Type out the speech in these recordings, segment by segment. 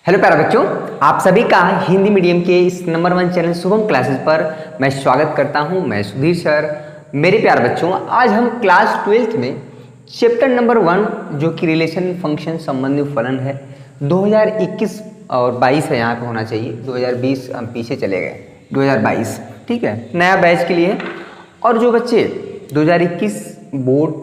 Hello प्यारे बच्चों, आप सभी का हिंदी मीडियम के इस नंबर 1 चैनल शुभम क्लासेस पर मैं स्वागत करता हूं। मैं सुधीर सर। मेरे प्यारे बच्चों, आज हम क्लास 12th में चैप्टर नंबर 1 जो कि रिलेशन फंक्शन संबंधी फलन है 2021 और 22 है, यहाँ पे होना चाहिए 2020 हम पीछे चले गए 2022, ठीक है, नया बैच के लिए। और जो बच्चे 2021 बोर्ड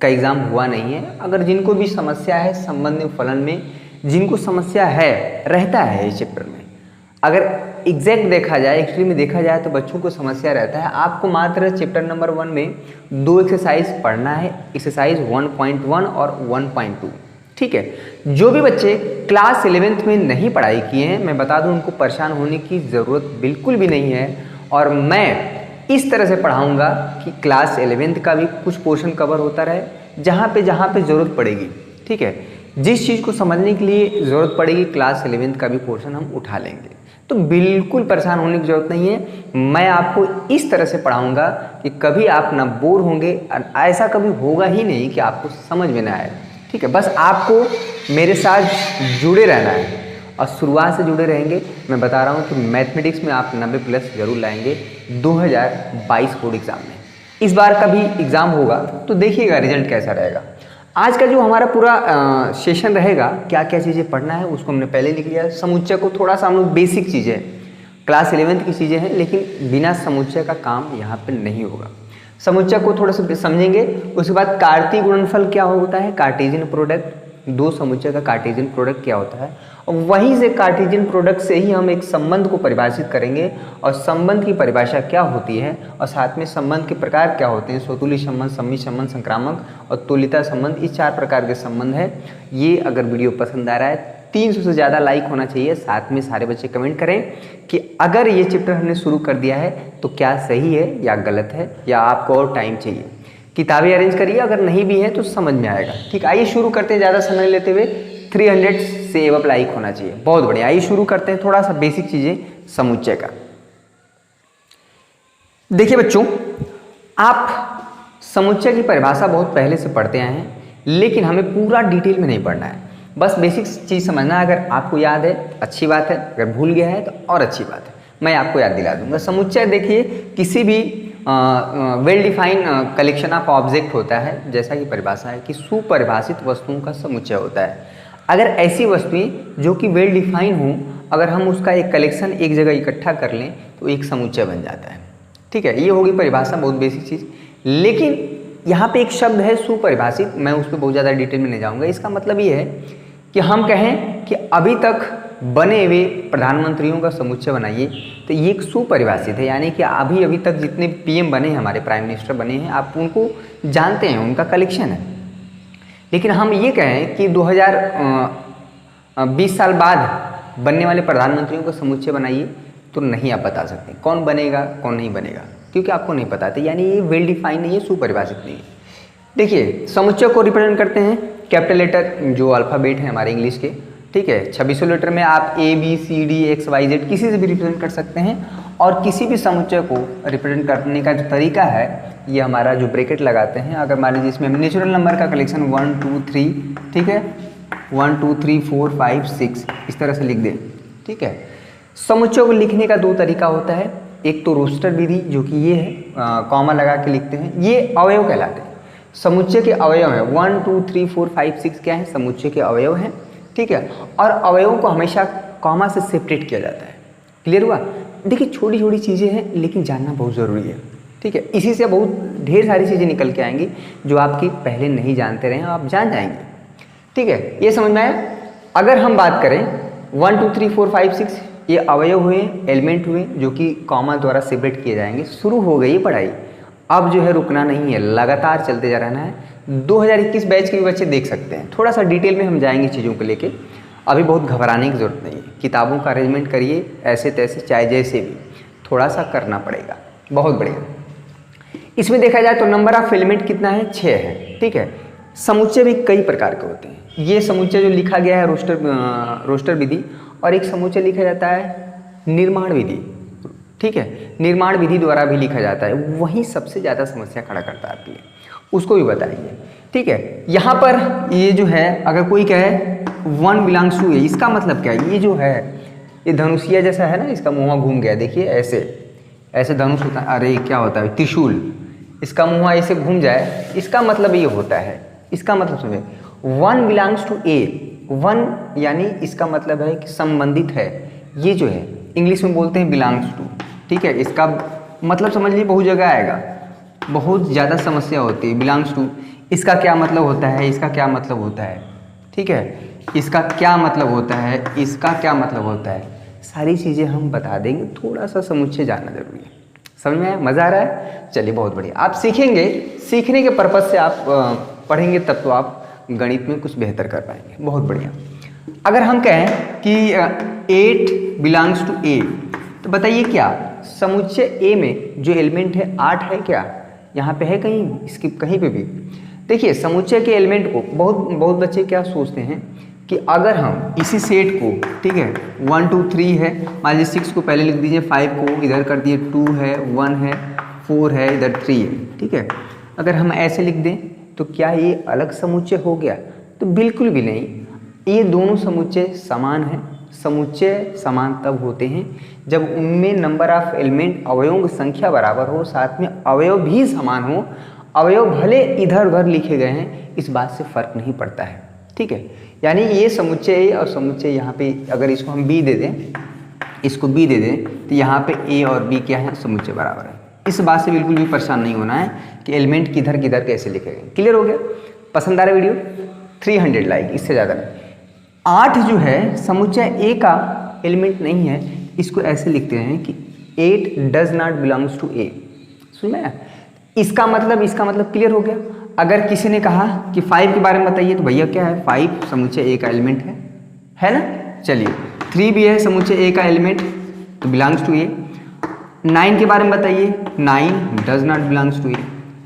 का एग्ज़ाम हुआ नहीं है, अगर जिनको भी समस्या है संबंधी फलन में, जिनको समस्या है रहता है इस चैप्टर में, अगर एग्जैक्ट देखा जाए, एक्चुअली में देखा जाए तो बच्चों को समस्या रहता है। आपको मात्र चैप्टर नंबर 1 में 2 एक्सरसाइज पढ़ना है, एक्सरसाइज 1.1 और 1.2, ठीक है। जो भी बच्चे क्लास 11th में नहीं पढ़ाई किए हैं, मैं बता दूं उनको परेशान होने की ज़रूरत बिल्कुल भी नहीं है। और मैं इस तरह से पढ़ाऊँगा कि क्लास 11th का भी कुछ पोर्शन कवर होता रहे, जहाँ पे ज़रूरत पड़ेगी, ठीक है। जिस चीज़ को समझने के लिए ज़रूरत पड़ेगी क्लास 11th का भी पोर्शन हम उठा लेंगे, तो बिल्कुल परेशान होने की ज़रूरत नहीं है। मैं आपको इस तरह से पढ़ाऊँगा कि कभी आप ना बोर होंगे, ऐसा कभी होगा ही नहीं कि आपको समझ में ना आए, ठीक है। बस आपको मेरे साथ जुड़े रहना है और शुरुआत से जुड़े रहेंगे। मैं बता रहा हूँ कि मैथमेटिक्स में आप 90+ जरूर लाएंगे 2022 बोर्ड एग्ज़ाम में। इस बार का भी एग्ज़ाम होगा तो देखिएगा रिजल्ट कैसा रहेगा। आज का जो हमारा पूरा सेशन रहेगा, क्या क्या चीज़ें पढ़ना है उसको हमने पहले लिख लिया। समुच्चय को थोड़ा सा हम लोग बेसिक चीज़ें, क्लास 11th की चीज़ें हैं, लेकिन बिना समुच्चय का काम यहाँ पे नहीं होगा। समुच्चय को थोड़ा सा समझेंगे, उसके बाद कार्तीय गुणनफल क्या होता है, कार्टेशियन प्रोडक्ट, दो समुच्चय का कार्टेशियन प्रोडक्ट क्या होता है, और वहीं से कार्टेशियन प्रोडक्ट से ही हम एक संबंध को परिभाषित करेंगे। और संबंध की परिभाषा क्या होती है और साथ में संबंध के प्रकार क्या होते हैं, स्वतुल्य संबंध, सम्मिश्र संबंध, संक्रामक और तुल्यता संबंध, इस 4 प्रकार के संबंध है। ये अगर वीडियो पसंद आ रहा है 300 से ज़्यादा लाइक होना चाहिए। साथ में सारे बच्चे कमेंट करें कि अगर ये चैप्टर हमने शुरू कर दिया है तो क्या सही है या गलत है, या आपको और टाइम चाहिए। किताबें अरेंज करिए, अगर नहीं भी है तो समझ में आएगा, ठीक। आइए शुरू करते हैं, ज़्यादा समय लेते हुए। 300 से एबव लाइक होना चाहिए, बहुत बढ़िया। आइए शुरू करते हैं थोड़ा सा बेसिक चीज़ें समुच्चय का। देखिए बच्चों, आप समुच्चय की परिभाषा बहुत पहले से पढ़ते आए हैं, लेकिन हमें पूरा डिटेल में नहीं पढ़ना है, बस बेसिक चीज़ समझना है। अगर आपको याद है अच्छी बात है, अगर भूल गया है तो और अच्छी बात है, मैं आपको याद दिला दूंगा। समुच्चय देखिए किसी भी well define collection of object होता है, जैसा कि परिभाषा है कि सुपरिभाषित वस्तुओं का समुच्चय होता है। अगर ऐसी वस्तुएं जो कि वेल डिफाइन हों, अगर हम उसका एक कलेक्शन एक जगह इकट्ठा कर लें तो एक समुच्चय बन जाता है, ठीक है। ये होगी परिभाषा, बहुत बेसिक चीज़। लेकिन यहाँ पे एक शब्द है सुपरिभाषित, मैं उस पर बहुत ज़्यादा डिटेल में नहीं जाऊँगा। इसका मतलब ये है कि हम कहें कि अभी तक बने हुए प्रधानमंत्रियों का समुच्चय बनाइए, तो ये एक सुपरिभाषित है, यानी कि अभी तक जितने PM बने हैं, हमारे प्राइम मिनिस्टर बने हैं, आप उनको जानते हैं, उनका कलेक्शन है। लेकिन हम ये कहें कि 2020 साल बाद बनने वाले प्रधानमंत्रियों का समुच्चय बनाइए, तो नहीं आप बता सकते कौन बनेगा कौन नहीं बनेगा, क्योंकि आपको नहीं पता था, यानी ये वेल डिफाइन नहीं है, सुपरिभाषित नहीं है। देखिए समुच्चय को रिप्रेजेंट करते हैं कैपिटल लेटर जो अल्फ़ाबेट है हमारे इंग्लिश के, ठीक है। 2600 लेटर में आप ABCD XYZ किसी से भी रिप्रेजेंट कर सकते हैं। और किसी भी समुच्चय को रिप्रेजेंट करने का जो तरीका है, ये हमारा जो ब्रैकेट लगाते हैं, अगर मान लीजिए इसमें नेचुरल नंबर का कलेक्शन 1 2 3, ठीक है, 1 2 3 4 5 6 इस तरह से लिख दें, ठीक है। समुच्चय को लिखने का 2 तरीका होता है, एक तो रोस्टर विधि जो कि ये है, कॉमा लगा के लिखते हैं, ये अवयव कहलाते हैं। समुच्चय के अवयव हैं 1 2 3 4 5 6 क्या है, समुच्चय के अवयव हैं, ठीक है। और अवयवों को हमेशा कॉमा से सेपरेट किया जाता है। क्लियर हुआ? देखिए छोटी छोटी चीज़ें हैं, लेकिन जानना बहुत ज़रूरी है, ठीक है। इसी से बहुत ढेर सारी चीज़ें निकल के आएंगी जो आपकी पहले नहीं जानते रहे, आप जान जाएंगे, ठीक है। ये समझ में आया? अगर हम बात करें 1 2 3 4 5 6 ये अवयव हुए, एलिमेंट हुए, जो कि कॉमा द्वारा सेपरेट किए जाएंगे। शुरू हो गई पढ़ाई, अब जो है रुकना नहीं है, लगातार चलते जा रहना है। 2021 बैच के भी बच्चे देख सकते हैं, थोड़ा सा डिटेल में हम जाएंगे चीज़ों को लेके। अभी बहुत घबराने की ज़रूरत नहीं है, किताबों का अरेंजमेंट करिए ऐसे तैसे, चाहे जैसे भी, थोड़ा सा करना पड़ेगा। बहुत बढ़िया। इसमें देखा जाए तो नंबर ऑफ एलिमेंट कितना है, 6 है, ठीक है। समुच्चय भी कई प्रकार के होते हैं। ये समुच्चय जो लिखा गया है रोस्टर विधि, और एक समुच्चय लिखा जाता है निर्माण विधि, ठीक है। निर्माण विधि द्वारा भी लिखा जाता है, वही सबसे ज़्यादा समस्या खड़ा करता है आपके लिए, उसको भी बताएंगे। ठीक है। यहाँ पर ये जो है अगर कोई कहे 1 बिलोंग्स टू ए, इसका मतलब क्या है? ये जो है ये धनुषिया जैसा है ना, इसका मुँह घूम गया, देखिए ऐसे ऐसे धनुष होता है, अरे क्या होता है त्रिशूल, इसका मुँह ऐसे घूम जाए, इसका मतलब ये होता है, इसका मतलब समझे 1 बिलोंग्स टू ए, 1 यानी इसका मतलब है कि संबंधित है, ये जो है इंग्लिश में बोलते हैं बिलोंग्स टू, ठीक है। इसका मतलब समझ लीजिए बहुत जगह आएगा, बहुत ज़्यादा समस्या होती है। बिलोंग्स टू इसका क्या मतलब होता है, इसका क्या मतलब होता है, ठीक है, इसका क्या मतलब होता है, इसका क्या मतलब होता है, सारी चीज़ें हम बता देंगे। थोड़ा सा समुच्चय जानना जरूरी है। समझ में आया? मज़ा आ रहा है? चलिए बहुत बढ़िया। आप सीखेंगे, सीखने के पर्पज़ से आप पढ़ेंगे तब तो आप गणित में कुछ बेहतर कर पाएंगे। बहुत बढ़िया। अगर हम कहें कि 8 बिलोंग्स टू ए, तो बताइए क्या समुच्चय ए में जो एलिमेंट है 8 है क्या? यहाँ पे है कहीं, इसकी कहीं पे भी देखिए समुच्चय के एलिमेंट को बहुत बच्चे क्या सोचते हैं कि अगर हम इसी सेट को, ठीक है, 1 2 3 है, मान लीजिए 6 को पहले लिख दीजिए, 5 को इधर कर दिए, 2 है, 1 है, 4 है, इधर 3 है, ठीक है। अगर हम ऐसे लिख दें तो क्या ये अलग समुच्चय हो गया? तो बिल्कुल भी नहीं, ये दोनों समुच्चय समान हैं। समुच्चय समान तब होते हैं जब उनमें नंबर ऑफ एलिमेंट अवयवों की संख्या बराबर हो, साथ में अवयव भी समान हो। अवयव भले इधर उधर लिखे गए हैं, इस बात से फर्क नहीं पड़ता है, ठीक है। यानी ये समुच्चय ए और समुच्चय यहाँ पे अगर इसको हम बी दे दें, इसको बी दे दें, तो यहाँ पे ए और बी क्या है? समुच्चय बराबर है। इस बात से बिल्कुल भी परेशान नहीं होना है कि एलिमेंट किधर किधर कैसे लिखे गए। क्लियर हो गया? पसंद आ रहा वीडियो? 300 लाइक, इससे ज़्यादा नहीं। 8 जो है समुच्चय ए का एलिमेंट नहीं है, इसको ऐसे लिखते हैं कि 8 डज नॉट बिलोंग्स टू ए। सुन में? इसका मतलब क्लियर हो गया। अगर किसी ने कहा कि 5 के बारे में बताइए, तो भैया क्या है? 5 समुच्चय ए का एलिमेंट है ना? चलिए 3 भी है समुच्चय ए का एलिमेंट, तो बिलोंग्स टू ए। 9 के बारे में बताइए, 9 डज नॉट बिलोंग्स टू ए।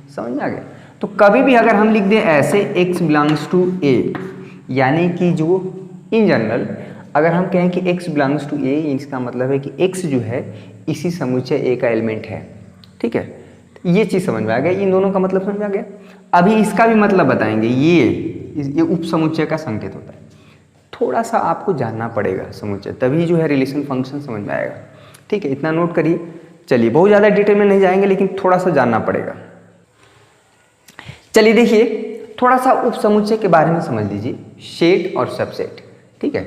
समझ में आ गया? तो कभी भी अगर हम लिख दें ऐसे x बिलोंग्स टू ए, यानी कि जो इन जनरल अगर हम कहें कि x बिलोंग्स टू ए, इसका मतलब है कि x जो है इसी समुच्चय ए का एलिमेंट है, ठीक है। ये चीज़ समझ में आ गया, इन दोनों का मतलब समझ में आ गया। अभी इसका भी मतलब बताएंगे। ये उप समुच्चय का संकेत होता है। थोड़ा सा आपको जानना पड़ेगा समुच्चय, तभी जो है रिलेशन फंक्शन समझ में आएगा, ठीक है। इतना नोट करिए। चलिए बहुत ज़्यादा डिटेल में नहीं जाएंगे, लेकिन थोड़ा सा जानना पड़ेगा। चलिए देखिए थोड़ा सा उप समुच्चय के बारे में समझ लीजिए, सेट और सबसेट, ठीक है।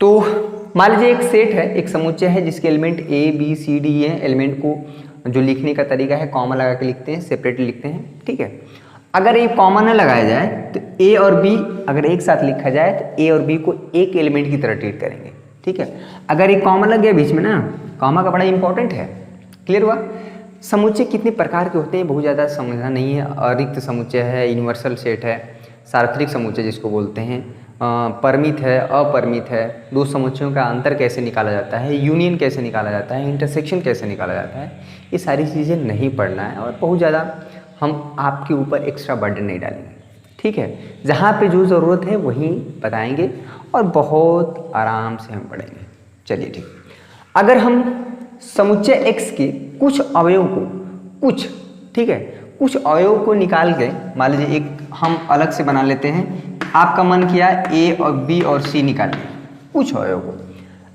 तो मान लीजिए एक सेट है, एक समुच्चय है जिसके element A B C D है। एलिमेंट को जो लिखने का तरीका है कॉमा लगा के लिखते हैं, सेपरेटली लिखते हैं, ठीक है। अगर ये कॉमा न लगाया जाए तो ए और बी अगर एक साथ लिखा जाए तो ए और बी को एक एलिमेंट की तरह ट्रीट करेंगे, ठीक है। अगर ये कॉमा लग गया बीच में ना, कॉमा का बड़ा इंपॉर्टेंट है। क्लियर हुआ? समुच्चय कितने प्रकार के होते हैं बहुत ज़्यादा समझना नहीं है। अरिक्त समुच्चय है, यूनिवर्सल सेट है, सार्वत्रिक समुच्चय जिसको बोलते हैं, परिमित है, अपरिमित है, दो समुच्चयों का अंतर कैसे निकाला जाता है, यूनियन कैसे निकाला जाता है, इंटरसेक्शन कैसे निकाला जाता है, ये सारी चीज़ें नहीं पढ़ना है और बहुत ज़्यादा हम आपके ऊपर एक्स्ट्रा बर्डन नहीं डालेंगे, ठीक है। जहाँ पे जो ज़रूरत है वहीं बताएंगे और बहुत आराम से हम पढ़ेंगे। चलिए ठीक। अगर हम समुच्चय x के कुछ अवयव को ठीक है, कुछ अवयव को निकाल के मान लीजिए एक हम अलग से बना लेते हैं। आपका मन किया a और b और c निकालें, कुछ अवयव को।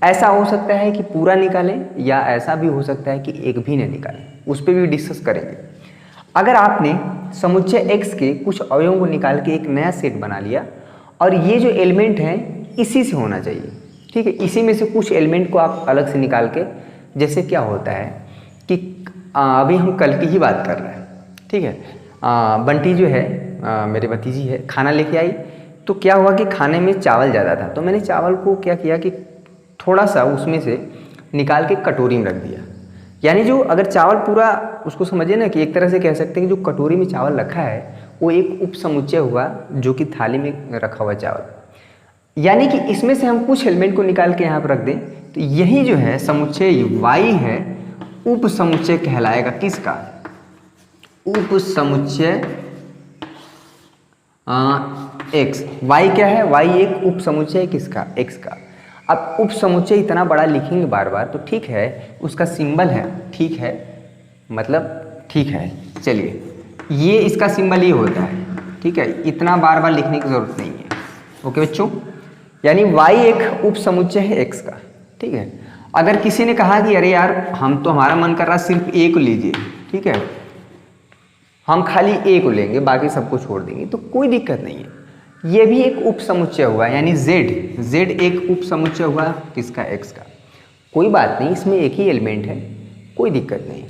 ऐसा हो सकता है कि पूरा निकालें या ऐसा भी हो सकता है कि एक भी न निकालें, उस पर भी डिस्कस करेंगे। अगर आपने समुच्चय x के कुछ अवयवों को निकाल के एक नया सेट बना लिया और ये जो एलिमेंट हैं इसी से होना चाहिए, ठीक है। इसी में से कुछ एलिमेंट को आप अलग से निकाल के, जैसे क्या होता है कि अभी हम कल की ही बात कर रहे हैं, ठीक है। बंटी जो है मेरे भतीजी है, खाना लेके आई तो क्या हुआ कि खाने में चावल ज़्यादा था, तो मैंने चावल को क्या किया कि थोड़ा सा उसमें से निकाल के कटोरी में रख दिया। यानी जो अगर चावल पूरा उसको समझिए ना कि एक तरह से कह सकते हैं कि जो कटोरी में चावल रखा है वो एक उप समुच्चय हुआ जो कि थाली में रखा हुआ चावल। यानी कि इसमें से हम कुछ एलिमेंट को निकाल के यहाँ पर रख दें तो यही जो है समुच्चय y है, उप समुच्चय कहलाएगा। किसका? उप समुच्चय x। y क्या है? y एक उप समुच्चय है किसका? x का। अब उप समुच्चय इतना बड़ा लिखेंगे बार बार तो ठीक है, उसका सिंबल है, ठीक है, मतलब ठीक है। चलिए ये इसका सिंबल ये होता है, ठीक है, इतना बार बार लिखने की जरूरत नहीं है। ओके बच्चों, यानी y एक उप समुच्चय है x का। ठीक है, अगर किसी ने कहा कि अरे यार हम तो हमारा मन कर रहा सिर्फ a को लीजिए, ठीक है, हम खाली a को लेंगे बाकी सबको छोड़ देंगे, तो कोई दिक्कत नहीं है। ये भी एक उप समुच्चय हुआ, यानी z एक उप समुच्चय हुआ किसका, x का। कोई बात नहीं, इसमें एक ही एलिमेंट है, कोई दिक्कत नहीं।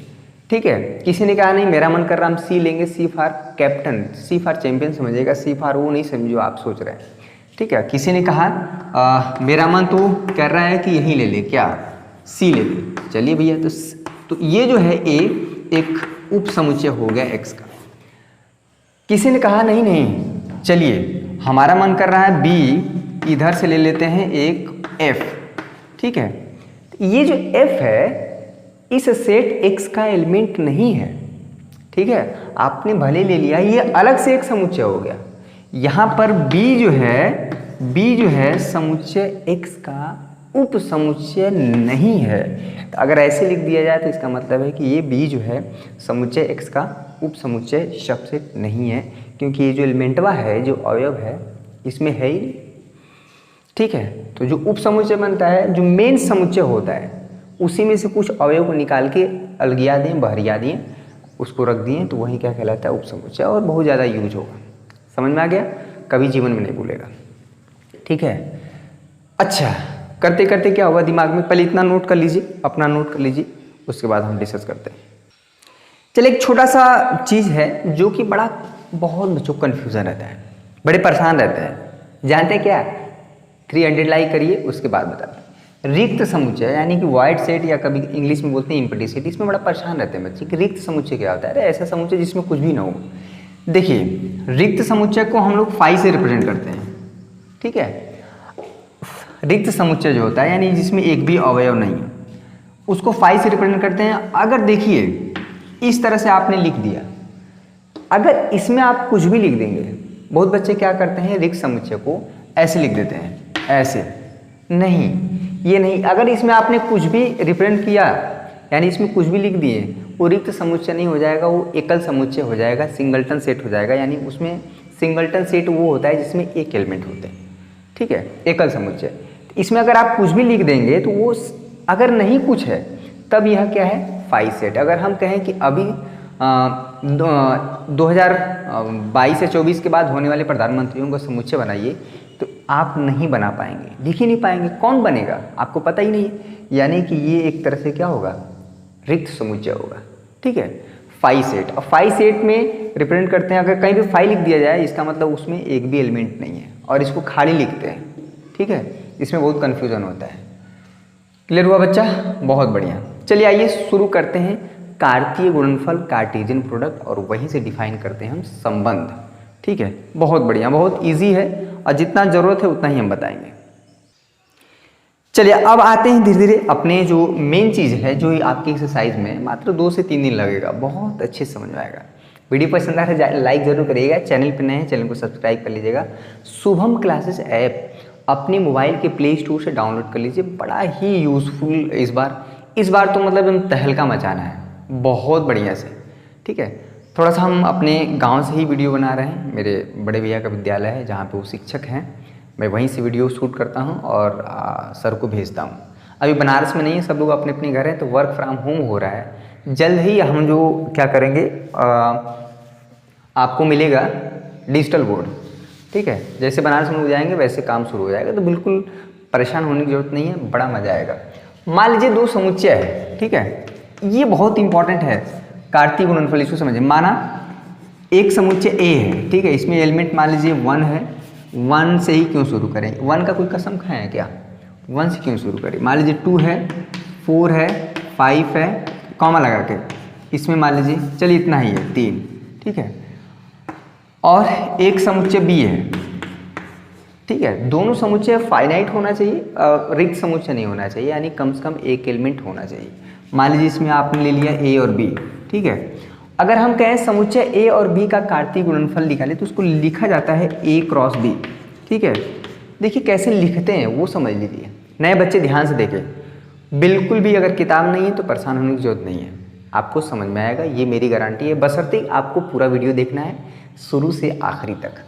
ठीक है, किसी ने कहा नहीं मेरा मन कर रहा हम सी लेंगे, C for captain, C for champion समझिएगा, सी फॉर वो नहीं समझो आप सोच रहे हैं। ठीक है, किसी ने कहा मेरा मन तो कर रहा है कि यही ले ले, क्या सी ले ले, चलिए भैया, तो ये जो है ए एक उप समुच्चय हो गया x का। किसी ने कहा नहीं नहीं चलिए हमारा मन कर रहा है b, इधर से ले लेते हैं एक f। ठीक है, ये जो f है इस सेट x का एलिमेंट नहीं है। ठीक है, आपने भले ले लिया, ये अलग से एक समुच्चय हो गया। यहाँ पर b जो है समुच्चय x का उप समुच्चय नहीं है। तो अगर ऐसे लिख दिया जाए तो इसका मतलब है कि ये b जो है समुच्चय x का उप समुच्चय सबसेट नहीं है, क्योंकि ये जो एलिमेंटवा है, जो अवयव है, इसमें है ही। ठीक है, तो जो उप समुच्चय बनता है, जो मेन समुच्चय होता है, उसी में से कुछ अवयव को निकाल के अलगिया दें, बहरिया दिए, उसको रख दिए, तो वही क्या कहलाता है, उप समुच्चय, और बहुत ज़्यादा यूज होगा। समझ में आ गया, कभी जीवन में नहीं भूलेगा। ठीक है, अच्छा करते करते क्या होगा दिमाग में, पहले इतना नोट कर लीजिए, अपना नोट कर लीजिए, उसके बाद हम डिस्कस करते हैं। चलिए एक छोटा सा चीज़ है जो कि बहुत बच्चों को कन्फ्यूज़न रहता है, बड़े परेशान रहते हैं। जानते हैं क्या, 300 लाइक करिए, उसके बाद बताते हैं। रिक्त समुच्चय यानी कि वाइड सेट, या कभी इंग्लिश में बोलते हैं एम्प्टी सेट, इसमें बड़ा परेशान रहते हैं बच्चे कि रिक्त समुच्चय क्या होता है। अरे ऐसा समुच्चय जिसमें कुछ भी ना हो। देखिए, रिक्त समुच्चय को हम लोग फाई से रिप्रेजेंट करते हैं। ठीक है, रिक्त समुच्चय जो होता है यानी जिसमें एक भी अवयव नहीं है, उसको फाई से रिप्रेजेंट करते हैं। अगर देखिए इस तरह से आपने लिख दिया, अगर इसमें आप कुछ भी लिख देंगे, बहुत बच्चे क्या करते हैं रिक्त समुच्चय को ऐसे लिख देते हैं, ऐसे नहीं, ये नहीं। अगर इसमें आपने कुछ भी रिप्रेजेंट किया, यानी इसमें कुछ भी लिख दिए, वो रिक्त समुच्चय नहीं हो जाएगा, वो एकल समुच्चय हो जाएगा, सिंगलटन सेट हो जाएगा। यानी उसमें सिंगलटन सेट वो होता है जिसमें एक एलिमेंट होते हैं। ठीक है, एकल समुच्चय। इसमें अगर आप कुछ भी लिख देंगे तो वो अगर नहीं कुछ है तब यह क्या है, फाई सेट। अगर हम कहें कि अभी 2022 से 24 के बाद होने वाले प्रधानमंत्रियों का समुच्चय बनाइए, तो आप नहीं बना पाएंगे, लिख ही नहीं पाएंगे। कौन बनेगा, आपको पता ही नहीं। यानी कि ये एक तरह से क्या होगा, रिक्त समुच्चय होगा। ठीक है, फाई सेट। और फाई सेट में रिप्रेजेंट करते हैं, अगर कहीं भी फाई लिख दिया जाए इसका मतलब उसमें एक भी एलिमेंट नहीं है, और इसको खाली लिखते हैं। ठीक है, इसमें बहुत कन्फ्यूजन होता है। क्लियर हुआ बच्चा, बहुत बढ़िया। चलिए आइए शुरू करते हैं कार्तीय गुणनफल, कार्टेशियन प्रोडक्ट, और वहीं से डिफाइन करते हैं हम संबंध। ठीक है, बहुत बढ़िया, बहुत इजी है, और जितना ज़रूरत है उतना ही हम बताएंगे। चलिए अब आते हैं धीरे धीरे अपने जो मेन चीज़ है, जो आपकी एक्सरसाइज में मात्र 2 से 3 दिन लगेगा, बहुत अच्छे से समझ में आएगा। वीडियो पसंद आ रहा है लाइक जरूर करिएगा, चैनल पर नए हैं चैनल को सब्सक्राइब कर लीजिएगा। शुभम क्लासेस ऐप अपने मोबाइल के प्ले स्टोर से डाउनलोड कर लीजिए, बड़ा ही यूज़फुल इस बार तो मतलब हम तहलका मचाना है बहुत बढ़िया से। ठीक है, थोड़ा सा हम अपने गांव से ही वीडियो बना रहे हैं। मेरे बड़े भैया का विद्यालय है जहाँ पे वो शिक्षक हैं, मैं वहीं से वीडियो शूट करता हूँ और सर को भेजता हूँ। अभी बनारस में नहीं है, सब लोग अपने अपने घर हैं, तो वर्क फ्रॉम होम हो रहा है। जल्द ही हम जो क्या करेंगे, आपको मिलेगा डिजिटल बोर्ड। ठीक है, जैसे बनारस में लोग जाएंगे वैसे काम शुरू हो जाएगा, तो बिल्कुल परेशान होने की जरूरत नहीं है, बड़ा मजा आएगा। मान लीजिए 2 समुच्चय है। ठीक है, ये बहुत इंपॉर्टेंट है, कार्तीय गुणनफल, इसको समझिए। माना एक समुच्चय ए है। ठीक है, इसमें एलिमेंट मान लीजिए 1 है। 1 से ही क्यों शुरू करें, 1 का कोई कसम खाएं है क्या, 1 से क्यों शुरू करें। मान लीजिए 2 है, 4 है, 5 है, कॉमा लगा के इसमें मान लीजिए, चलिए इतना ही है, 3। ठीक है, और एक समुच्चय बी है। ठीक है, दोनों समुच्चय फाइनाइट होना चाहिए, रिक्त समुच्चय नहीं होना चाहिए, यानी कम से कम एक एलिमेंट होना चाहिए। मान लीजिए इसमें आपने ले लिया ए और बी। ठीक है, अगर हम कहें समुच्चय ए और बी का कार्तीय गुणनफल निकालें तो उसको लिखा जाता है ए क्रॉस बी। ठीक है, देखिए कैसे लिखते हैं वो समझ लीजिए, नए बच्चे ध्यान से देखें। बिल्कुल भी अगर किताब नहीं है तो परेशान होने की जरूरत नहीं है, आपको समझ में आएगा, ये मेरी गारंटी है। बशर्ते आपको पूरा वीडियो देखना है, शुरू से आखिरी तक।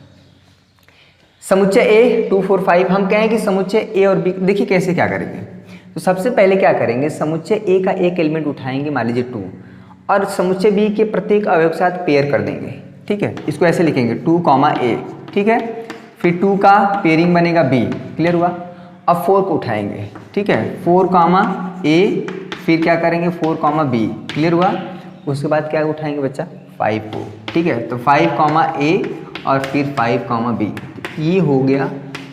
समुच्चय ए 2 4 5 हम कहें कि समुच्चय ए और बी, देखिए कैसे क्या करेंगे। तो सबसे पहले क्या करेंगे, समुच्चय ए का एक एलिमेंट उठाएंगे, मान लीजिए 2, और समुच्चय बी के प्रत्येक अवयव के साथ पेयर कर देंगे। ठीक है, इसको ऐसे लिखेंगे 2, A। ठीक है, फिर 2 का पेयरिंग बनेगा बी। क्लियर हुआ। अब 4 को उठाएंगे। ठीक है, 4, A, फिर क्या करेंगे 4, B। क्लियर हुआ। उसके बाद क्या उठाएंगे बच्चा 5 को। ठीक है, तो 5, A और फिर 5, B। ये हो गया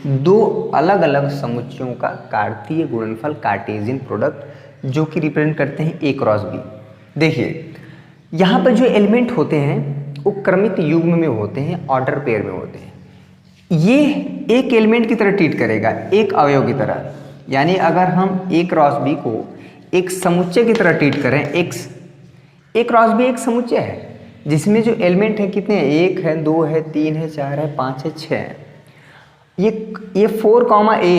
दो अलग अलग समुच्चयों का कार्तीय गुणनफल, कार्टेशियन प्रोडक्ट, जो कि रिप्रेजेंट करते हैं A क्रॉस B। देखिए यहाँ पर जो एलिमेंट होते हैं वो क्रमित युग्म में होते हैं, ऑर्डर पेयर में होते हैं। ये एक एलिमेंट की तरह ट्रीट करेगा, एक अवयव की तरह। यानी अगर हम A क्रॉस B को एक समुच्चय की तरह ट्रीट करें, A क्रॉस B एक समुच्चय है जिसमें जो एलिमेंट है कितने हैं, 1 है, 2 है, 3 है, 4 है, 5 है, 6 है। ये 4, A,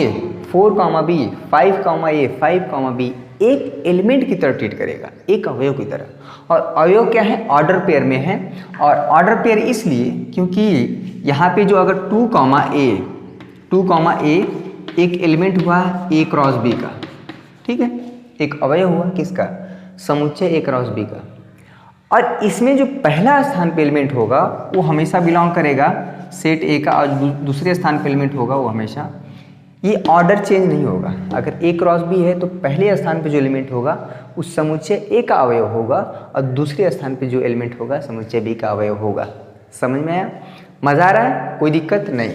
4, B, 5, A, 5, B एक एलिमेंट की तरह ट्रीट करेगा, एक अवयव की तरह। और अवयव क्या है, ऑर्डर पेयर में है। और ऑर्डर पेयर इसलिए क्योंकि यहाँ पे जो अगर 2, A एक एलिमेंट हुआ A क्रॉस B का। ठीक है, एक अवयव हुआ किसका, समुच्चय A क्रॉस B का। और इसमें जो पहला स्थान पे एलिमेंट होगा वो हमेशा बिलोंग करेगा सेट A का, और दूसरे स्थान पे एलिमेंट होगा वो हमेशा, ये ऑर्डर चेंज नहीं होगा। अगर A क्रॉस B है तो पहले स्थान पे जो एलिमेंट होगा उस समुच्चय A का अवयव होगा, और दूसरे स्थान पे जो एलिमेंट होगा समुच्चय B का अवयव होगा। समझ में आया, मज़ा आ रहा है, कोई दिक्कत नहीं।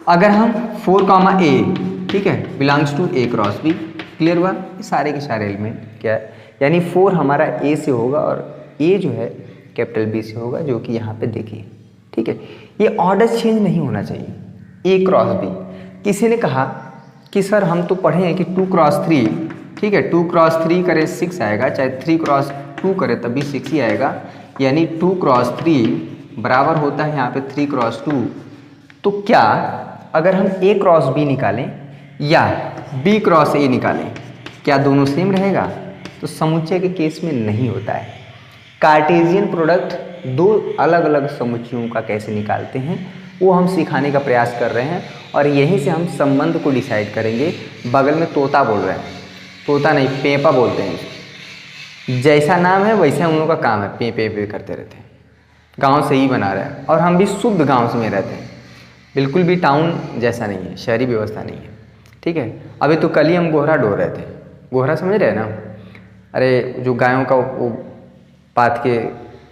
अगर हम 4, A, ठीक है, belongs to A cross B। Clear हुआ। ये सारे के सारे एलिमेंट क्या है, यानी 4 हमारा A से होगा और A जो है कैपिटल B से होगा, जो कि यहाँ पे देखिए। ठीक है, ये ऑर्डर चेंज नहीं होना चाहिए। A क्रॉस B, किसी ने कहा कि सर हम तो पढ़े हैं कि 2 क्रॉस 3, ठीक है, 2 क्रॉस 3 करे 6 आएगा, चाहे 3 क्रॉस 2 करे तब भी 6 ही आएगा। यानी 2 क्रॉस 3 बराबर होता है यहाँ पे 3 क्रॉस 2। तो क्या अगर हम A क्रॉस B निकालें या B क्रॉस A निकालें, क्या दोनों सेम रहेगा? तो समुच्चय के केस में नहीं होता है। कार्टेशियन प्रोडक्ट दो अलग अलग समुच्चयों का कैसे निकालते हैं वो हम सिखाने का प्रयास कर रहे हैं, और यहीं से हम संबंध को डिसाइड करेंगे। बगल में तोता बोल रहे हैं, तोता नहीं पेपा बोलते हैं। जैसा नाम है वैसा हम लोगों का काम है, पे पे पे करते रहते हैं। गांव से ही बना रहे हैं, और हम भी शुद्ध गांव से में रहते हैं, बिल्कुल भी टाउन जैसा नहीं है, शहरी व्यवस्था नहीं है। ठीक है, अभी तो कल ही हम गोहरा डो रहे थे। गोहरा समझ रहे हैं ना, अरे जो गायों का वो पात के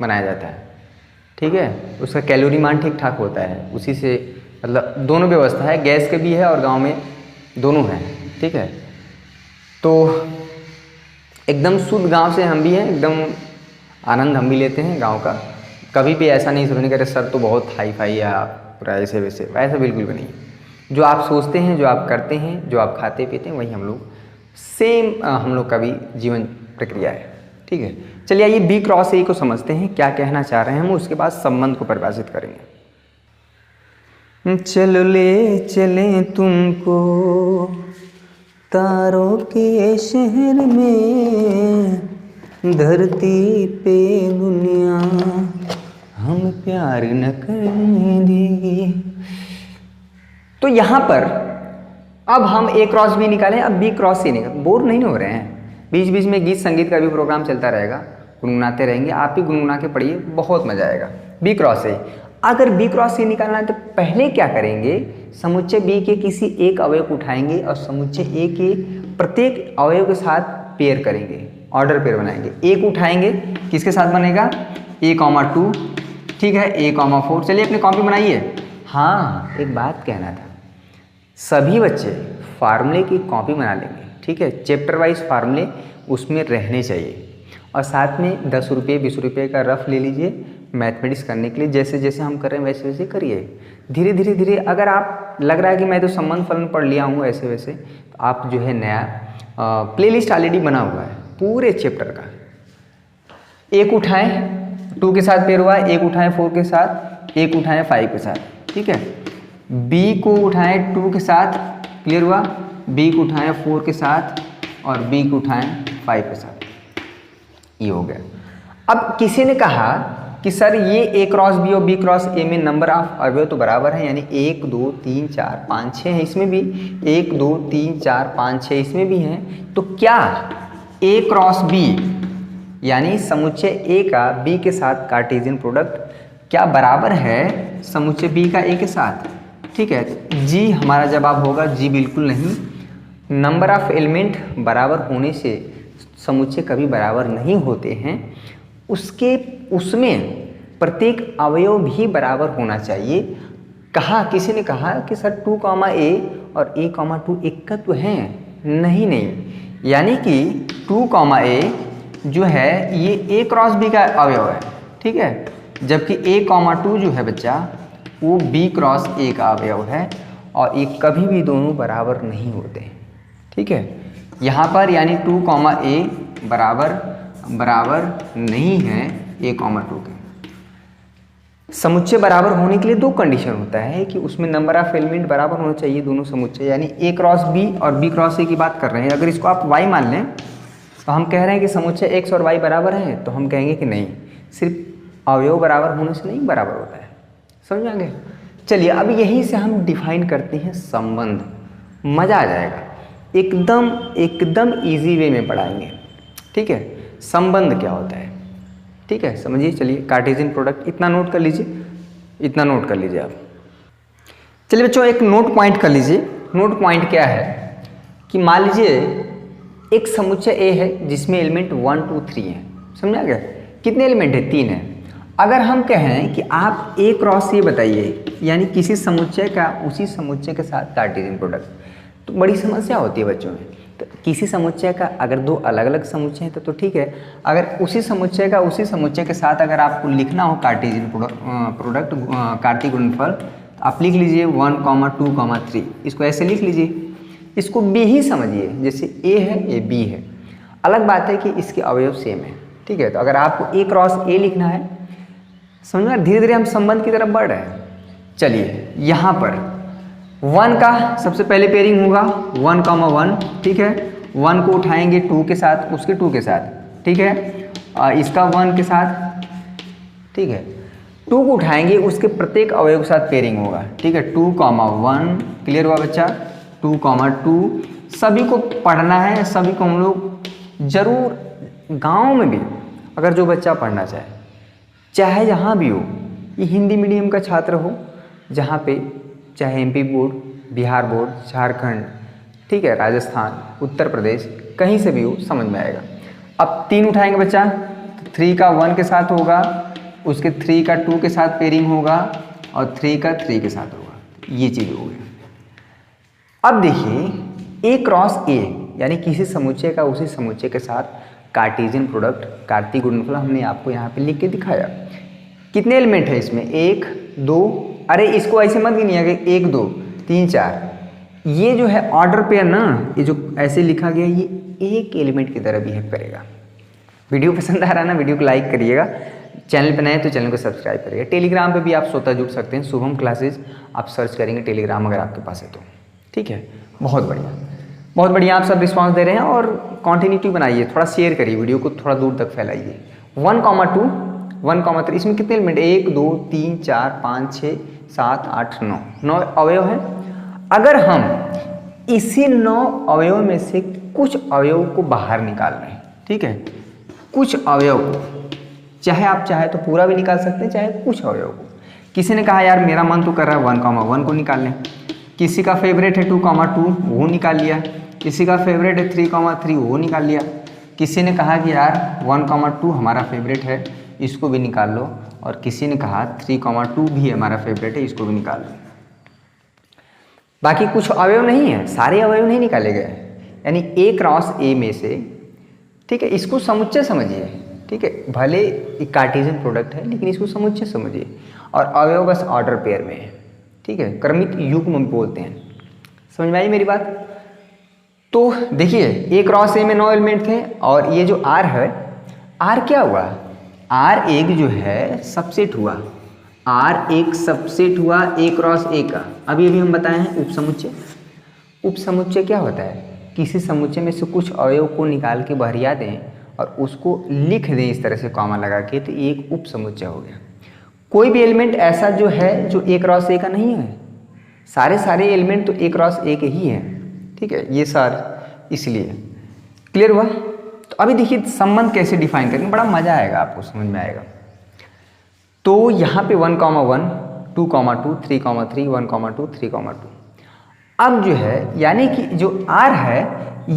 बनाया जाता है, ठीक है, उसका कैलोरी मान ठीक ठाक होता है, उसी से मतलब दोनों व्यवस्था है, गैस के भी है और गांव में दोनों है। ठीक है, तो एकदम शुद्ध गांव से हम भी हैं, एकदम आनंद हम भी लेते हैं गांव का। कभी भी ऐसा नहीं समझने करे सर तो बहुत हाई फाई है आप पूरा ऐसे वैसे, वैसा बिल्कुल भी नहीं। जो आप सोचते हैं, जो आप करते हैं, जो आप खाते पीते हैं, वही हम लोग सेम हम लोग का भी जीवन प्रक्रिया है। ठीक है, चलिए आइए B क्रॉस A को समझते हैं, क्या कहना चाह रहे हैं हम, उसके बाद संबंध को परिभाषित करेंगे। चलो ले चलें तुमको तारों के शहर में, धरती पे दुनिया हम प्यार न करने देंगे। तो यहाँ पर अब हम A क्रॉस B निकालें, अब B क्रॉस C निकालें। बोर नहीं हो रहे हैं, बीच बीच में गीत संगीत का भी प्रोग्राम चलता रहेगा, गुनगुनाते रहेंगे, आप भी गुनगुना के पढ़िए, बहुत मजा आएगा। B क्रॉस A, अगर B क्रॉस C निकालना है तो पहले क्या करेंगे, समुच्चय B के किसी एक अवयव को उठाएंगे और समुच्चय A के प्रत्येक अवयव के साथ पेयर करेंगे, ऑर्डर पेयर बनाएंगे। A को उठाएंगे, किसके साथ बनेगा, A, 2, ठीक है, A, 4। चलिए अपनी कॉपी बनाइए। हाँ, एक बात कहना था, सभी बच्चे फार्मूले की कॉपी बना लेंगे। ठीक है, चैप्टर वाइज फार्मूले उसमें रहने चाहिए, और साथ में 10 रुपये 20 रुपये का रफ ले लीजिए मैथमेटिक्स करने के लिए। जैसे जैसे हम कर रहे हैं वैसे वैसे करिए, धीरे धीरे धीरे। अगर आप लग रहा है कि मैं तो संबंध फलन पढ़ लिया हूँ ऐसे वैसे, तो आप जो है नया प्लेलिस्ट ऑलरेडी बना हुआ है पूरे चैप्टर का। एक उठाएं 2 के साथ पेयर हुआ, एक उठाएं 4 के साथ, एक उठाएं 5 के साथ। ठीक है, B को उठाएं 2 के साथ, क्लियर हुआ, B को उठाएं 4 के साथ, और B को उठाएं 5 के साथ। ये हो गया। अब किसी ने कहा कि सर ये ए क्रॉस बी और बी क्रॉस ए में नंबर ऑफ अवयव तो बराबर है, यानी 1 2 3 4 5 6 है, इसमें भी 1 2 3 4 5 6 इसमें भी हैं, तो क्या ए क्रॉस बी यानी समुच्चय ए का बी के साथ कार्टेशियन प्रोडक्ट क्या बराबर है समुच्चय बी का ए के साथ? ठीक है, जी हमारा जवाब होगा जी बिल्कुल नहीं। नंबर ऑफ एलिमेंट बराबर होने से समुच्चय कभी बराबर नहीं होते हैं, उसमें प्रत्येक अवयव भी बराबर होना चाहिए। किसी ने कहा कि सर 2, a और a, 2 एकत्व हैं? नहीं, यानी कि 2, a जो है ये a क्रॉस b का अवयव है, ठीक है, जबकि a, 2 जो है बच्चा वो b क्रॉस a का अवयव है, और ये कभी भी दोनों बराबर नहीं होते, ठीक है। यहाँ पर यानी 2, a बराबर नहीं है a, 2 के। समुच्चय बराबर होने के लिए 2 कंडीशन होता है कि उसमें नंबर ऑफ एलिमेंट बराबर होना चाहिए दोनों समुच्चय, यानी a क्रॉस b और b क्रॉस a की बात कर रहे हैं। अगर इसको आप y मान लें तो हम कह रहे हैं कि समुच्चय x और y बराबर हैं, तो हम कहेंगे कि नहीं, सिर्फ अवयव बराबर होने से नहीं बराबर होता है। समझ में आ गए? चलिए अब यहीं से हम डिफाइन करते हैं संबंध, मज़ा आ जाएगा, एकदम इजी वे में पढ़ाएंगे, ठीक है। संबंध क्या होता है, ठीक है, समझिए। चलिए कार्टेशियन प्रोडक्ट इतना नोट कर लीजिए, आप। चलिए बच्चों एक नोट पॉइंट कर लीजिए। नोट पॉइंट क्या है कि मान लीजिए एक समुच्चय ए है जिसमें एलिमेंट 1 2 3 है, समझा गया? कितने एलिमेंट है? 3 है। अगर हम कहें कि आप ए क्रॉस ए बताइए, यानी किसी समुच्चय का उसी समुच्चय के साथ कार्टेशियन प्रोडक्ट, तो बड़ी समस्या होती है बच्चों में। तो किसी समुच्चय का अगर 2 अलग अलग समुच्चय हैं तो ठीक है, अगर उसी समुच्चय का उसी समुच्चय के साथ अगर आपको लिखना हो कार्टेशियन प्रोडक्ट कार्तीय गुणनफल, तो आप लिख लीजिए 1, 2, 3, इसको ऐसे लिख लीजिए। इसको बी ही समझिए, जैसे ए है ये बी है। अलग बात है कि इसके अवयव सेम है, ठीक है। तो अगर आपको ए क्रॉस ए लिखना है, समझ में, धीरे धीरे हम संबंध की तरफ बढ़ रहे हैं। चलिए यहाँ पर 1 का सबसे पहले पेयरिंग होगा 1, 1, ठीक है। 1 को उठाएंगे 2 के साथ, उसके 2 के साथ, ठीक है, इसका 1 के साथ, ठीक है। 2 को उठाएंगे उसके प्रत्येक अवयव के साथ पेयरिंग होगा, ठीक है। 2, 1 क्लियर हुआ बच्चा? 2, 2 सभी को पढ़ना है, सभी को हम लोग जरूर गाँव में भी अगर जो बच्चा पढ़ना चाहे जहाँ भी हो, ये हिंदी मीडियम का छात्र हो, जहाँ पे चाहे MP board, Bihar board, Jharkhand, ठीक है, राजस्थान, उत्तर प्रदेश, कहीं से भी हो, समझ में आएगा। अब 3 उठाएंगे बच्चा, तो 3 का 1 के साथ होगा, उसके 3 का 2 के साथ पेयरिंग होगा, और 3 का 3 के साथ होगा। ये चीज़ हो गई। अब देखिए ए क्रॉस ए यानी किसी समुच्चय का उसी समुच्चय के साथ कार्टेशियन प्रोडक्ट कार्तीय गुणनफल हमने आपको यहाँ पे लिख के दिखाया। कितने एलिमेंट है इसमें? 1 2, अरे इसको ऐसे मत गिनिए 1 2 3 4, ये जो है ऑर्डर पेयर ना, ये जो ऐसे लिखा गया ये एक एलिमेंट की तरह बिहेव करेगा। वीडियो पसंद आ रहा है ना, वीडियो को लाइक करिएगा, चैनल पर नए तो चैनल को सब्सक्राइब करिएगा। टेलीग्राम पे भी आप स्वतः जुड़ सकते हैं, शुभम क्लासेज आप सर्च करेंगे टेलीग्राम अगर आपके पास है तो, ठीक है। बहुत बढ़िया आप सब रिस्पांस दे रहे हैं, और कॉन्टिन्यूटी बनाइए, थोड़ा शेयर करिए वीडियो को, थोड़ा दूर तक फैलाइए। 1, 2 1, 3 इसमें कितने एलिमेंट? 1 2 3 4 5 6 7 8 9 अवयव हैं। अगर हम इसी 9 अवयव में से कुछ अवयव को बाहर निकाल रहे हैं, ठीक है, कुछ अवयव को, चाहे आप चाहे तो पूरा भी निकाल सकते हैं, चाहे कुछ अवयव को। किसी ने कहा यार मेरा मन तो कर रहा है 1, 1 को निकाल लें, किसी का फेवरेट है 2, 2 वो निकाल लिया, किसी का फेवरेट है 3, 3 वो निकाल लिया, किसी ने कहा कि यार 1, 2 हमारा फेवरेट है, इसको भी निकाल लो, और किसी ने कहा 3, 2 भी हमारा फेवरेट है, इसको भी निकाल लो। बाकी कुछ अवयव नहीं है, सारे अवयव नहीं निकाले गए, यानी ए क्रॉस ए में से, ठीक है, इसको समुच्चय समझिए, ठीक है, भले एक कार्टेशियन प्रोडक्ट है लेकिन इसको समुच्चय समझिए, और अवयव बस ऑर्डर पेयर में है, ठीक है, क्रमित युग्म बोलते हैं। समझ में आई मेरी बात? तो देखिए ए क्रॉस ए में 9 एलिमेंट थे, और ये जो आर है, आर क्या हुआ? आर एक जो है सबसेट हुआ, आर एक सबसेट हुआ ए क्रॉस ए का। अभी हम बताए हैं उपसमुच्चय। उपसमुच्चय क्या होता है? किसी समुच्चय में से कुछ अवयव को निकाल के बहरिया दें और उसको लिख दें इस तरह से कॉमा लगा के, तो ये एक उप समुच्चय हो गया। कोई भी एलिमेंट ऐसा जो है जो a क्रॉस a का नहीं है, सारे एलिमेंट तो a क्रॉस a के ही हैं, ठीक है, ये सार इसलिए। क्लियर हुआ? तो अभी देखिए संबंध कैसे डिफाइन करेंगे, बड़ा मजा आएगा, आपको समझ में आएगा। तो यहाँ पे 1, 1, 2, 2, 3, 3, 1, 2, 3, 2। अब जो है यानी कि जो R है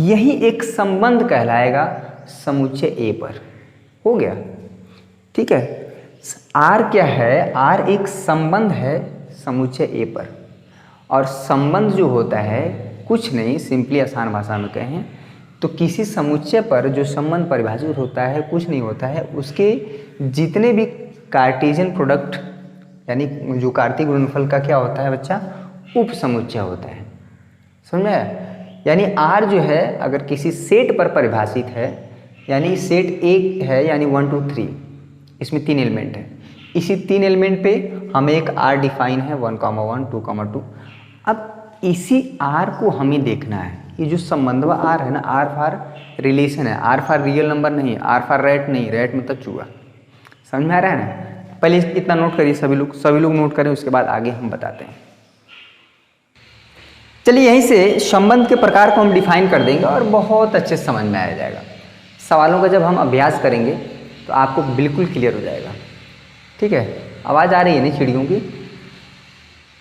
यही एक संबंध कहलाएगा समुच्चय A पर। हो गया, ठीक है। R क्या है? R एक संबंध है समुच्चय A पर। और संबंध जो होता है कुछ नहीं, सिंपली आसान भाषा में कहें तो किसी समुच्चय पर जो संबंध परिभाषित होता है कुछ नहीं होता है, उसके जितने भी कार्टेशियन प्रोडक्ट यानी जो कार्तीय गुणनफल का क्या होता है बच्चा, उप समुच्चय होता है। समझ में आया? यानी R जो है अगर किसी सेट पर परिभाषित है, यानी सेट A है यानी 1, 2, 3, इसमें 3 एलिमेंट है, इसी 3 एलिमेंट पे हमें एक R डिफाइन है 1, 1, 2, 2। अब इसी R को हमें देखना है, ये जो संबंधवा R है ना, R फॉर रिलेशन है, R फॉर रियल नंबर नहीं, R फॉर रैट नहीं, रैट मतलब चूहा। समझ में आ रहा है ना? पहले इतना नोट करिए, सभी लोग नोट करें, उसके बाद आगे हम बताते हैं। चलिए यहीं से संबंध के प्रकार को हम डिफाइन कर देंगे और बहुत अच्छे से समझ में आ जाएगा। सवालों का जब हम अभ्यास करेंगे तो आपको बिल्कुल क्लियर हो जाएगा, ठीक है। आवाज़ आ रही है नहीं चिड़ियों की?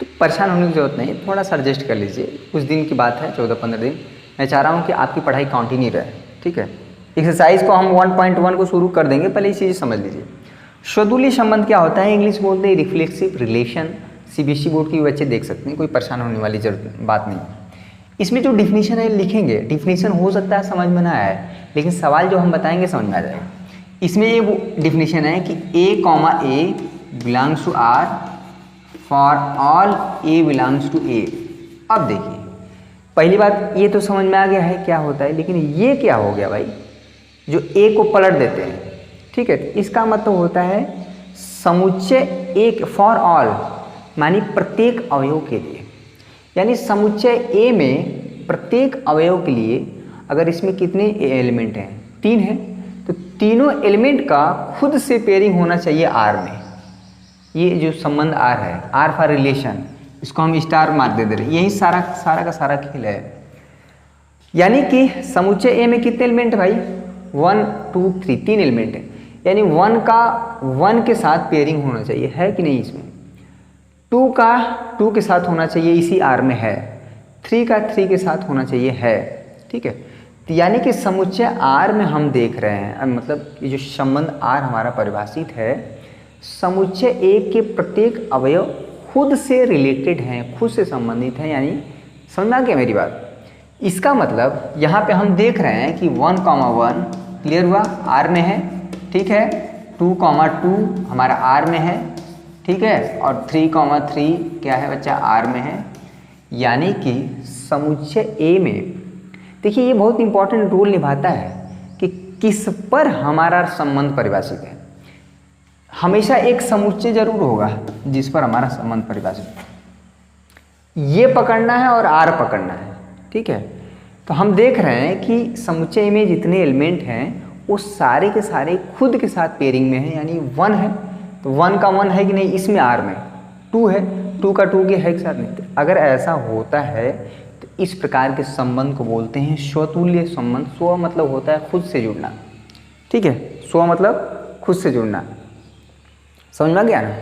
तो परेशान होने की ज़रूरत नहीं, थोड़ा सा एडजस्ट कर लीजिए, कुछ दिन की बात है, 14-15 दिन। मैं चाह रहा हूँ कि आपकी पढ़ाई कंटिन्यू रहे, ठीक है। एक्सरसाइज को हम 1.1 को शुरू कर देंगे, पहले ये चीज़ समझ लीजिए। स्वतुल्य संबंध क्या होता है? इंग्लिश बोलते हैं रिफ्लेक्सिव रिलेशन। CBSE बोर्ड के बच्चे देख सकते हैं, कोई परेशान होने वाली बात नहीं। इसमें जो डिफिनीशन है लिखेंगे, डिफिनीशन हो सकता है समझ में ना आए, लेकिन सवाल जो हम बताएंगे समझ में आ जाएगा। इसमें ये वो डिफिनीशन है कि A, belongs to R for all A belongs to A। अब देखिए पहली बात ये तो समझ में आ गया है क्या होता है, लेकिन ये क्या हो गया भाई, जो A को पलट देते हैं, ठीक है। इसका मतलब होता है समुच्चय एक फॉर ऑल, मानी प्रत्येक अवयव के लिए, यानी समुच्चय A में प्रत्येक अवयव के लिए अगर इसमें कितने एलिमेंट हैं, 3 हैं, तो तीनों एलिमेंट का खुद से पेयरिंग होना चाहिए R में। ये जो संबंध R है, R फॉर रिलेशन, इसको हम स्टार मार्क दे रहे हैं, यही सारा का सारा खेल है। यानी कि समुच्चय A में कितने एलिमेंट है भाई? 1, 2, 3, 3 एलिमेंट है, यानी 1 का 1 के साथ पेयरिंग होना चाहिए, है कि नहीं? इसमें 2 का 2 के साथ होना चाहिए, इसी R में है। 3 का 3 के साथ होना चाहिए, है, ठीक है। तो यानी कि समुच्चय R में हम देख रहे हैं, मतलब ये जो संबंध R हमारा परिभाषित है, समुच्चय A के प्रत्येक अवयव खुद से रिलेटेड हैं, खुद से संबंधित हैं, यानी समझ में आ गया मेरी बात? इसका मतलब यहाँ पे हम देख रहे हैं कि 1, 1 क्लियर हुआ, R में है, ठीक है। 2, 2 हमारा R में है, ठीक है, और 3, 3 क्या है बच्चा? R में है। यानी कि समुच्चय A में देखिए ये बहुत इंपॉर्टेंट रोल निभाता है कि किस पर हमारा संबंध परिभाषित है। हमेशा एक समुच्चय जरूर होगा जिस पर हमारा संबंध परिभाषित है, ये पकड़ना है और R पकड़ना है, ठीक है। तो हम देख रहे हैं कि समुच्चय में जितने एलिमेंट हैं वो सारे के सारे खुद के साथ पेयरिंग में है, यानी 1 है तो 1 का 1 है कि नहीं इसमें R में, 2 है 2 का 2 के है के साथ नहीं। तो अगर ऐसा होता है तो इस प्रकार के संबंध को बोलते हैं स्वतुल्य संबंध। स्व मतलब होता है खुद से जुड़ना, ठीक है, स्व मतलब खुद से जुड़ना, समझ में गया ना?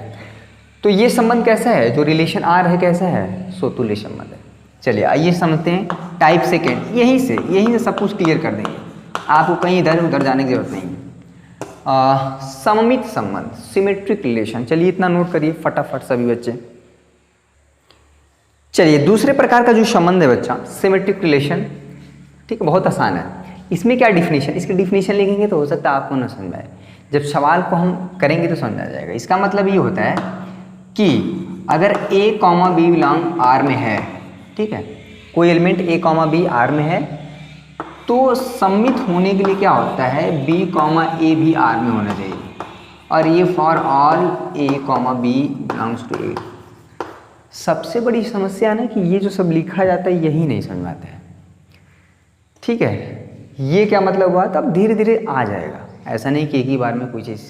तो ये संबंध कैसा है, जो रिलेशन R है कैसा है? स्वतुल्य संबंध है। चलिए आइए समझते हैं टाइप सेकेंड। यहीं से सब कुछ क्लियर कर देंगे, आपको कहीं इधर उधर जाने की जरूरत नहीं है। सममित संबंध, सिमेट्रिक रिलेशन, चलिए इतना नोट करिए फटाफट सभी बच्चे। चलिए दूसरे प्रकार का जो संबंध है बच्चा, सिमेट्रिक रिलेशन, ठीक है, बहुत आसान है। इसमें क्या डिफिनीशन, इसकी डिफिनीशन लिखेंगे तो हो सकता है आपको ना समझ आए, जब सवाल को हम करेंगे तो समझ आ जाएगा। इसका मतलब ये होता है कि अगर A, B बिलोंग R में है, ठीक है, कोई एलिमेंट A, B R में है, तो सम्मित होने के लिए क्या होता है, B, A भी R में होना चाहिए, और ये for all A, B belongs to A। सबसे बड़ी समस्या ना कि ये जो सब लिखा जाता है यही नहीं समझ में आता है, ठीक है, ये क्या मतलब हुआ, तब धीरे धीरे आ जाएगा। ऐसा नहीं कि एक ही बार में कोई चीज़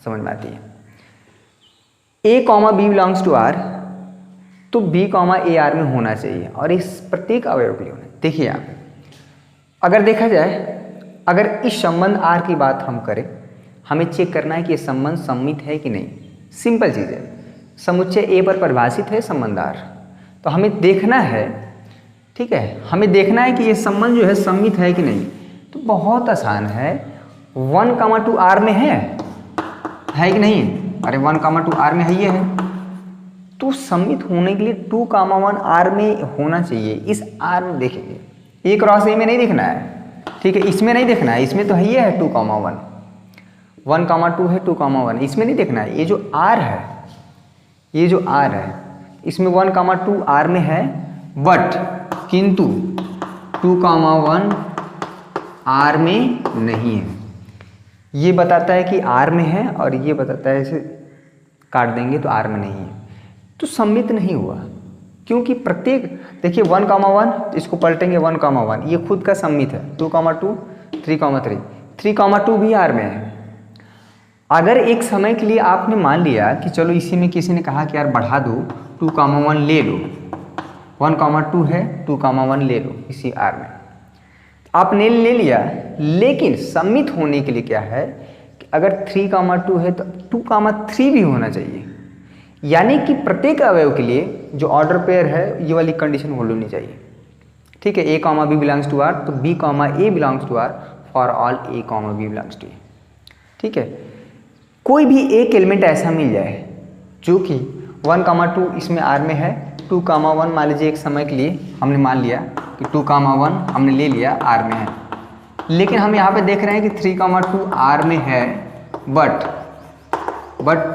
समझ में आती है। A comma B belongs to R, तो बी कॉमा ए आर में होना चाहिए और इस प्रत्येक अवयव के लिए होना। देखिए यहाँ पे अगर देखा जाए, अगर इस संबंध आर की बात हम करें, हमें चेक करना है कि ये संबंध सममित है कि नहीं। सिंपल चीज़ है, समुच्चय ए पर परिभाषित है संबंध आर, तो हमें देखना है, ठीक है, हमें देखना है कि ये संबंध जो है सममित है कि नहीं। तो बहुत आसान है, 1, 2 आर में है कि नहीं। अरे 1, 2 आर में है, ये है, तो सममित होने के लिए 2, 1 आर में होना चाहिए। इस आर में देखेंगे, ए क्रॉस ए में नहीं देखना है, ठीक है, इसमें नहीं देखना है, इसमें तो है ये है 2, 1, 1, 2 है 2, 1, इसमें नहीं देखना है। ये जो आर है, ये जो आर है, इसमें 1, 2 आर में है, बट किंतु 2, 1 आर में नहीं है। ये बताता है कि आर में है और ये बताता है, इसे काट देंगे तो आर में नहीं है, तो सममित नहीं हुआ। क्योंकि प्रत्येक देखिए 1, 1 इसको पलटेंगे 1, 1 ये खुद का सममित है। 2, 2 3, 3, 2 भी आर में है। अगर एक समय के लिए आपने मान लिया कि चलो इसी में किसी ने कहा कि यार बढ़ा दो, 2, 1 ले लो, 1, 2 है, 2, 1 ले लो इसी आर में, आपने ले लिया। लेकिन सम्मित होने के लिए क्या है कि अगर 3, 2 है तो 2, 3 भी होना चाहिए। यानी कि प्रत्येक अवयव के लिए जो ऑर्डर पेयर है, ये वाली कंडीशन होनी चाहिए, ठीक है। A comma B belongs to R, तो B comma A belongs to R for all A comma B belongs to A, ठीक है। कोई भी एक एलिमेंट ऐसा मिल जाए जो कि 1, 2 इसमें आर में है, 2, 1 मान लीजिए एक समय के लिए हमने मान लिया कि 2, 1 हमने ले लिया आर में है, लेकिन हम यहाँ पे देख रहे हैं कि 3, 2 आर में है, बट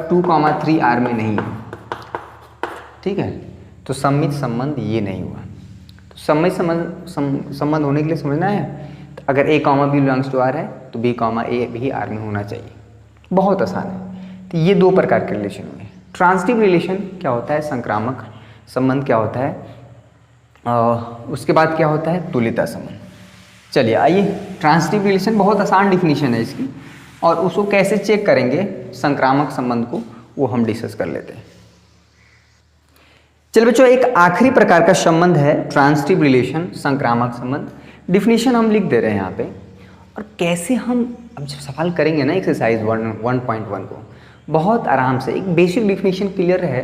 2, 3 आर में नहीं है, ठीक है। तो सममित संबंध ये नहीं हुआ। तो सममित संबंध होने के लिए समझना है, तो अगर A comma B belongs to R है तो बी कॉमा ए भी आर में होना चाहिए। बहुत आसान है। तो ये 2 प्रकार के रिलेशन हुए। ट्रांसिटिव रिलेशन क्या होता है, संक्रामक संबंध क्या होता है, उसके बाद क्या होता है, तुल्यता संबंध। चलिए आइए, ट्रांसिटिव रिलेशन बहुत आसान डिफिनीशन है इसकी, और उसको कैसे चेक करेंगे संक्रामक संबंध को, वो हम डिस्कस कर लेते हैं। चलिए बच्चों, एक आखिरी प्रकार का संबंध है ट्रांसिटिव रिलेशन, संक्रामक संबंध। डिफिनीशन हम लिख दे रहे हैं यहाँ पे, और कैसे हम अब जब सवाल करेंगे ना एक्सरसाइज 1.1 को, बहुत आराम से एक बेसिक डिफिनीशन क्लियर है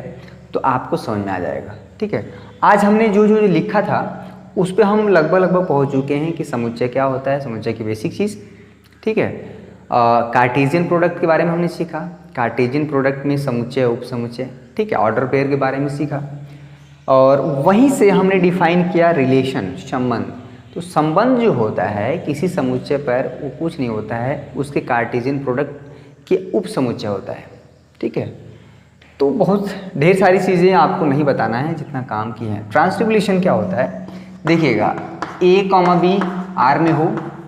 तो आपको समझ में आ जाएगा, ठीक है। आज हमने जो लिखा था उस पर हम लगभग पहुँच चुके हैं कि समुच्चय क्या होता है, समुच्चय की बेसिक चीज़, ठीक है। कार्टेशियन प्रोडक्ट के बारे में हमने सीखा, कार्टेशियन प्रोडक्ट में समुच्चय उपसमुच्चय, ठीक है, ऑर्डर पेयर के बारे में सीखा, और वहीं से हमने डिफाइन किया रिलेशन, संबंध। तो संबंध जो होता है किसी समुच्चय पर, वो कुछ नहीं होता है, उसके कार्टेशियन प्रोडक्ट के उपसमुच्चय होता है, ठीक है। तो बहुत ढेर सारी चीज़ें आपको नहीं बताना है, जितना काम किए हैं। ट्रांसिटिव रिलेशन क्या होता है, देखिएगा, ए कॉमा बी आर में हो,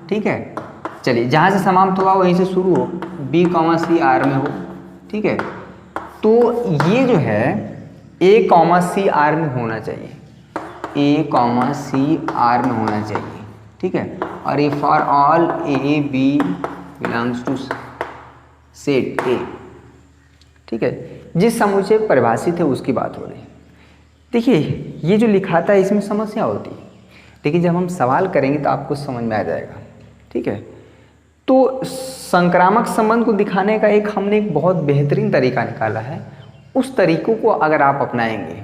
ठीक है, चलिए जहाँ से समाप्त हुआ वहीं से शुरू हो, बी कॉमा सी आर में हो, ठीक है। तो ये जो है ए कॉमा सी आर में होना चाहिए, ए कॉमा सी आर में होना चाहिए, ठीक है। और ये for all A B belongs to set A, ठीक है। जिस समुच्चय परिभाषित है उसकी बात हो रही है। देखिए ये जो लिखा था इसमें समस्या होती है, लेकिन जब हम सवाल करेंगे तो आपको समझ में आ जाएगा, ठीक है। तो संक्रामक संबंध को दिखाने का हमने एक बहुत बेहतरीन तरीका निकाला है। उस तरीकों को अगर आप अपनाएंगे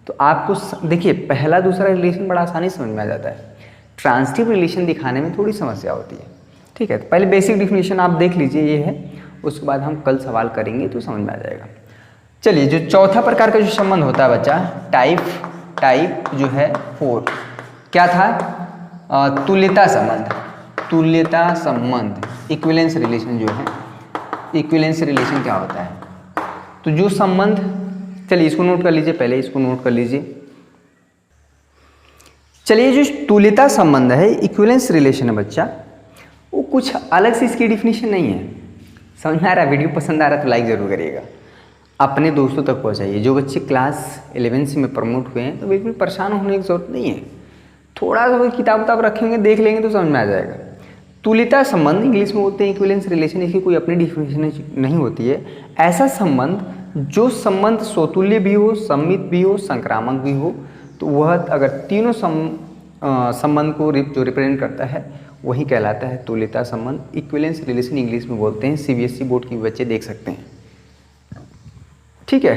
तो आपको देखिए पहला दूसरा रिलेशन बड़ा आसानी समझ में आ जाता है। ट्रांसिटिव रिलेशन दिखाने में थोड़ी समस्या होती है, ठीक है। तो पहले बेसिक डिफिनीशन आप देख लीजिए, ये है, उसके बाद हम कल सवाल करेंगे तो समझ में आ जाएगा। चलिए, जो चौथा प्रकार का जो संबंध होता है बच्चा, टाइप जो है 4, क्या था, तुल्यता संबंध। तुल्यता संबंध, इक्विवेलेंस रिलेशन जो है, इक्विवेलेंस रिलेशन क्या होता है, तो जो संबंध, चलिए इसको नोट कर लीजिए, पहले इसको नोट कर लीजिए। चलिए जो तुल्यता संबंध है, इक्विवेलेंस रिलेशन है बच्चा, वो कुछ अलग से इसकी डिफिनीशन नहीं है। समझ में आ रहा है? वीडियो पसंद आ रहा है तो लाइक ज़रूर करिएगा, अपने दोस्तों तक पहुंचाइए। जो बच्चे क्लास 11 में प्रमोट हुए हैं तो बिल्कुल परेशान होने की ज़रूरत नहीं है, थोड़ा सा किताब रखेंगे, देख लेंगे तो समझ में आ जाएगा। तुल्यता संबंध इंग्लिश में बोलते हैं इक्विवेलेंस रिलेशन, इसकी कोई अपनी डिफिनेशन नहीं होती है। ऐसा संबंध जो संबंध स्वतुल्य भी हो, सममित भी हो, संक्रामक भी हो, तो वह अगर तीनों संबंध को जो रिप्रेजेंट करता है वही कहलाता है तुल्यता संबंध। इक्विवेलेंस रिलेशन इंग्लिश में बोलते हैं, सीबीएसई बोर्ड के बच्चे देख सकते हैं। ठीक है,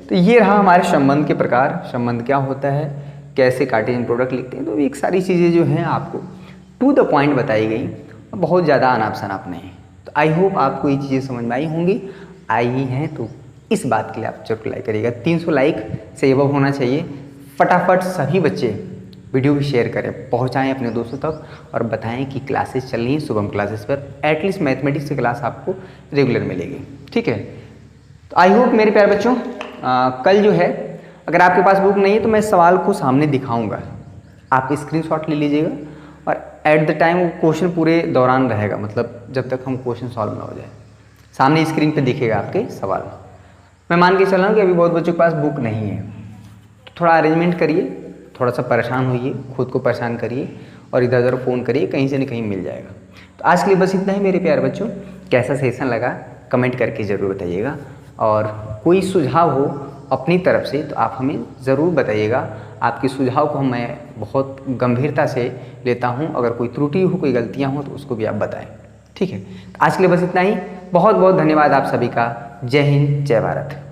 तो ये रहा हमारे संबंध के प्रकार। संबंध क्या होता है, कैसे कार्टेशियन प्रोडक्ट लिखते हैं, तो एक सारी चीज़ें जो हैं आपको टू द पॉइंट बताई गई, बहुत ज़्यादा अनाप शनाप नहीं। तो आई होप आपको ये चीज़ें समझ में आई होंगी। आई हैं तो इस बात के लिए आप जरूर लाइक करिएगा। 300 लाइक से एबव होना चाहिए। फटाफट सभी बच्चे वीडियो भी शेयर करें, पहुंचाएं अपने दोस्तों तक और बताएं कि क्लासेस चल रही हैं शुभम क्लासेस पर। एटलीस्ट मैथमेटिक्स की क्लास आपको रेगुलर मिलेगी। ठीक है, तो आई होप मेरे प्यारे बच्चों, कल जो है अगर आपके पास बुक नहीं है तो मैं सवाल को सामने दिखाऊंगा, आप स्क्रीनशॉट ले लीजिएगा और एट द टाइम वो क्वेश्चन पूरे दौरान रहेगा, मतलब जब तक हम क्वेश्चन सॉल्व ना हो जाए सामने स्क्रीन पे दिखेगा आपके सवाल। मैं मान के चल रहा हूँ कि अभी बहुत बच्चों के पास बुक नहीं है, तो थोड़ा अरेंजमेंट करिए, थोड़ा सा परेशान होइए, खुद को परेशान करिए और इधर उधर फ़ोन करिए, कहीं से न कहीं मिल जाएगा। तो आज के लिए बस इतना ही मेरे प्यारे बच्चों। कैसा सेशन लगा कमेंट करके ज़रूर बताइएगा, और कोई सुझाव हो अपनी तरफ से तो आप हमें ज़रूर बताइएगा। आपके सुझाव को मैं बहुत गंभीरता से लेता हूं। अगर कोई त्रुटि हो, कोई गलतियां हो तो उसको भी आप बताएं। ठीक है, आज के लिए बस इतना ही। बहुत बहुत धन्यवाद आप सभी का। जय हिंद, जय भारत।